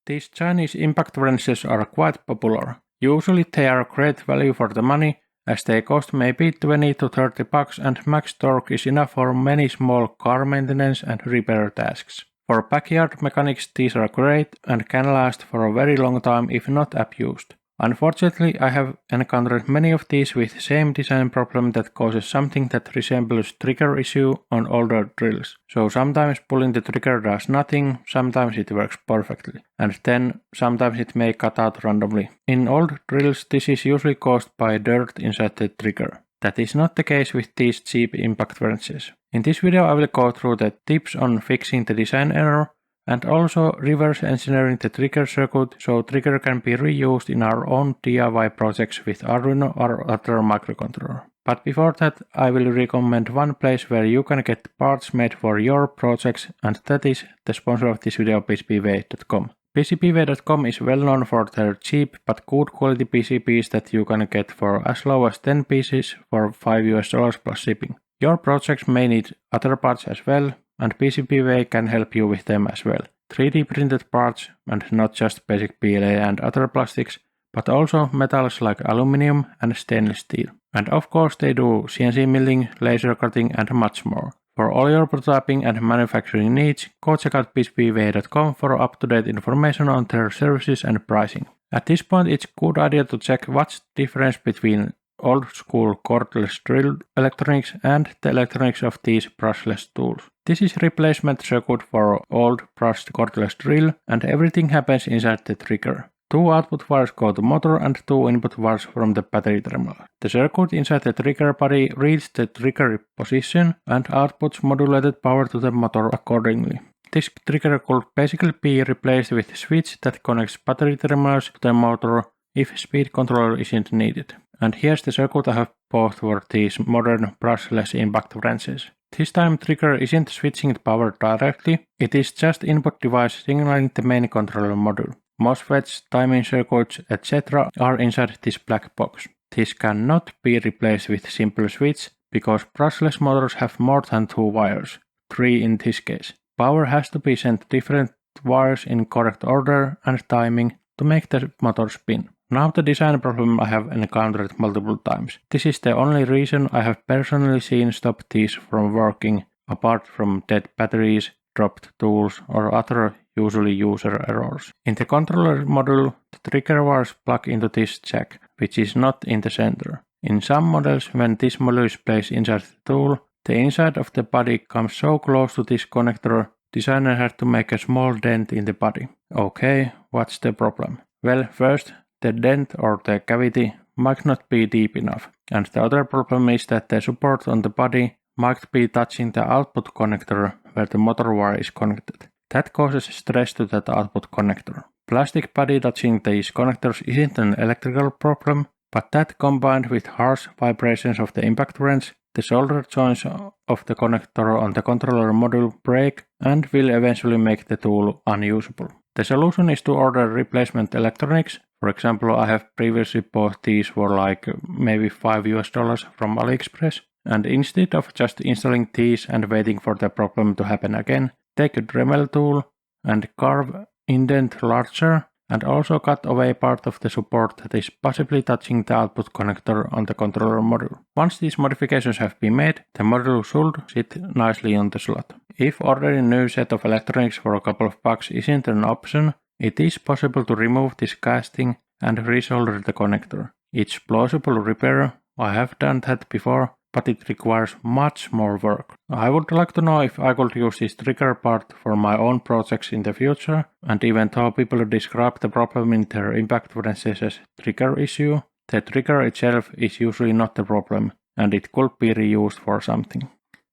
These Chinese impact wrenches are quite popular. Usually they are great value for the money, as they cost maybe 20 to 30 bucks and max torque is enough for many small car maintenance and repair tasks. For backyard mechanics these are great and can last for a very long time if not abused. Unfortunately, I have encountered many of these with the same design problem that causes something that resembles trigger issue on older drills. So sometimes pulling the trigger does nothing, sometimes it works perfectly, and then sometimes it may cut out randomly. In old drills this is usually caused by dirt inside the trigger. That is not the case with these cheap impact wrenches. In this video I will go through the tips on fixing the design error, and also reverse engineering the trigger circuit so trigger can be reused in our own DIY projects with Arduino or other microcontroller. But before that I will recommend one place where you can get parts made for your projects, and that is the sponsor of this video, PCBWay.com. PCBWay.com is well known for their cheap but good quality PCBs that you can get for as low as 10 pieces for $5 plus shipping. Your projects may need other parts as well, and PCBWay can help you with them as well. 3D printed parts, and not just basic PLA and other plastics, but also metals like aluminum and stainless steel. And of course they do CNC milling, laser cutting and much more. For all your prototyping and manufacturing needs, go check out PCBWay.com for up-to-date information on their services and pricing. At this point it's a good idea to check what's the difference between old school cordless drill electronics and the electronics of these brushless tools. This is replacement circuit for old brushed cordless drill, and everything happens inside the trigger. 2 output wires go to motor and 2 input wires from the battery terminal. The circuit inside the trigger body reads the trigger position and outputs modulated power to the motor accordingly. This trigger could basically be replaced with a switch that connects battery terminals to the motor if speed control isn't needed. And here's the circuit I have bought for these modern brushless impact wrenches. This time trigger isn't switching the power directly, it is just input device signaling the main controller module. MOSFETs, timing circuits, etc. are inside this black box. This cannot be replaced with simple switch because brushless motors have more than 2 wires, 3 in this case. Power has to be sent to different wires in correct order and timing to make the motor spin. Now the design problem I have encountered multiple times. This is the only reason I have personally seen stop these from working, apart from dead batteries, dropped tools or other usually user errors. In the controller module, the trigger wires plug into this jack, which is not in the center. In some models, when this module is placed inside the tool, the inside of the body comes so close to this connector, designer had to make a small dent in the body. Okay, what's the problem? Well, first, the dent or the cavity might not be deep enough, and the other problem is that the support on the body might be touching the output connector where the motor wire is connected. That causes stress to that output connector. Plastic body touching these connectors isn't an electrical problem, but that combined with harsh vibrations of the impact wrench, the solder joints of the connector on the controller module break and will eventually make the tool unusable. The solution is to order replacement electronics. For example, I have previously bought these for like maybe $5 from AliExpress, and instead of just installing these and waiting for the problem to happen again, take a Dremel tool and carve indent larger and also cut away part of the support that is possibly touching the output connector on the controller module. Once these modifications have been made, the module should sit nicely on the slot. If ordering a new set of electronics for a couple of bucks isn't an option, it is possible to remove this casting and resolder the connector. It's plausible repair, I have done that before, but it requires much more work. I would like to know if I could use this trigger part for my own projects in the future, and even though people describe the problem in their impact wrenches as trigger issue, the trigger itself is usually not the problem, and it could be reused for something.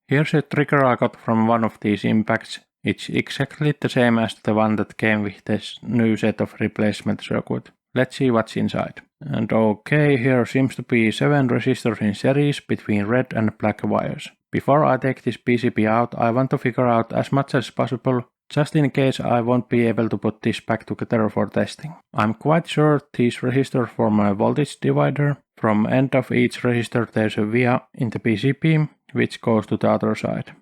Here's a trigger I got from one of these impacts. It's exactly the same as the one that came with this new set of replacement circuit. Let's see what's inside. And okay, here seems to be 7 resistors in series between red and black wires. Before I take this PCB out, I want to figure out as much as possible, just in case I won't be able to put this back together for testing. I'm quite sure these resistors form a voltage divider. From end of each resistor there's a via in the PCB, which goes to the other side.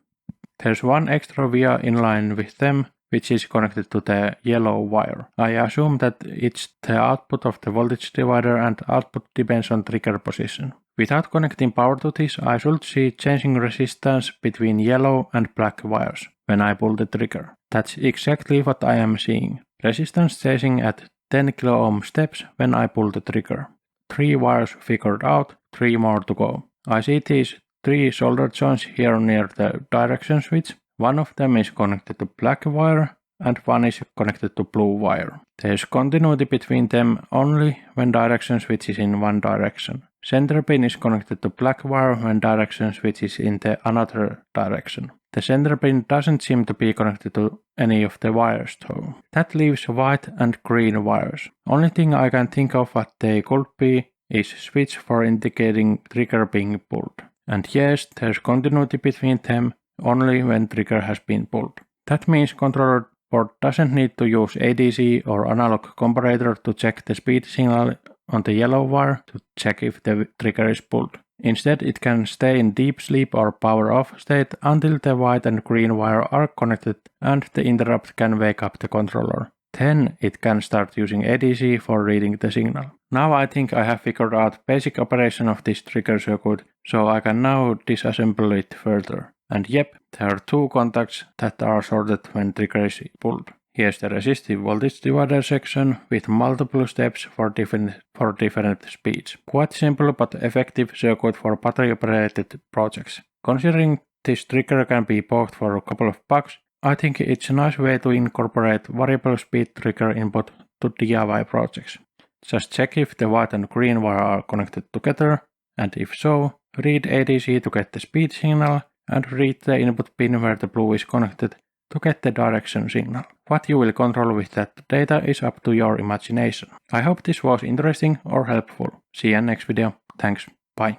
There's one extra via in line with them, which is connected to the yellow wire. I assume that it's the output of the voltage divider and output depends on trigger position. Without connecting power to this, I should see changing resistance between yellow and black wires when I pull the trigger. That's exactly what I am seeing. Resistance changing at 10 kilo-ohm steps when I pull the trigger. 3 wires figured out, 3 more to go. I see these 3 solder joints here near the direction switch. One of them is connected to black wire and one is connected to blue wire. There's continuity between them only when direction switch is in one direction. Center pin is connected to black wire when direction switch is in the another direction. The center pin doesn't seem to be connected to any of the wires though. That leaves white and green wires. Only thing I can think of what they could be is switch for indicating trigger being pulled. And yes, there's continuity between them only when trigger has been pulled. That means controller board doesn't need to use ADC or analog comparator to check the speed signal on the yellow wire to check if the trigger is pulled. Instead, it can stay in deep sleep or power off state until the white and green wire are connected and the interrupt can wake up the controller. Then it can start using ADC for reading the signal. Now I think I have figured out basic operation of this trigger circuit, so I can now disassemble it further. And yep, there are 2 contacts that are shorted when trigger is pulled. Here's the resistive voltage divider section with multiple steps for different speeds. Quite simple but effective circuit for battery operated projects. Considering this trigger can be bought for a couple of bucks, I think it's a nice way to incorporate variable speed trigger input to DIY projects. Just check if the white and green wire are connected together, and if so, read ADC to get the speed signal and read the input pin where the blue is connected to get the direction signal. What you will control with that data is up to your imagination. I hope this was interesting or helpful. See you in next video. Thanks. Bye.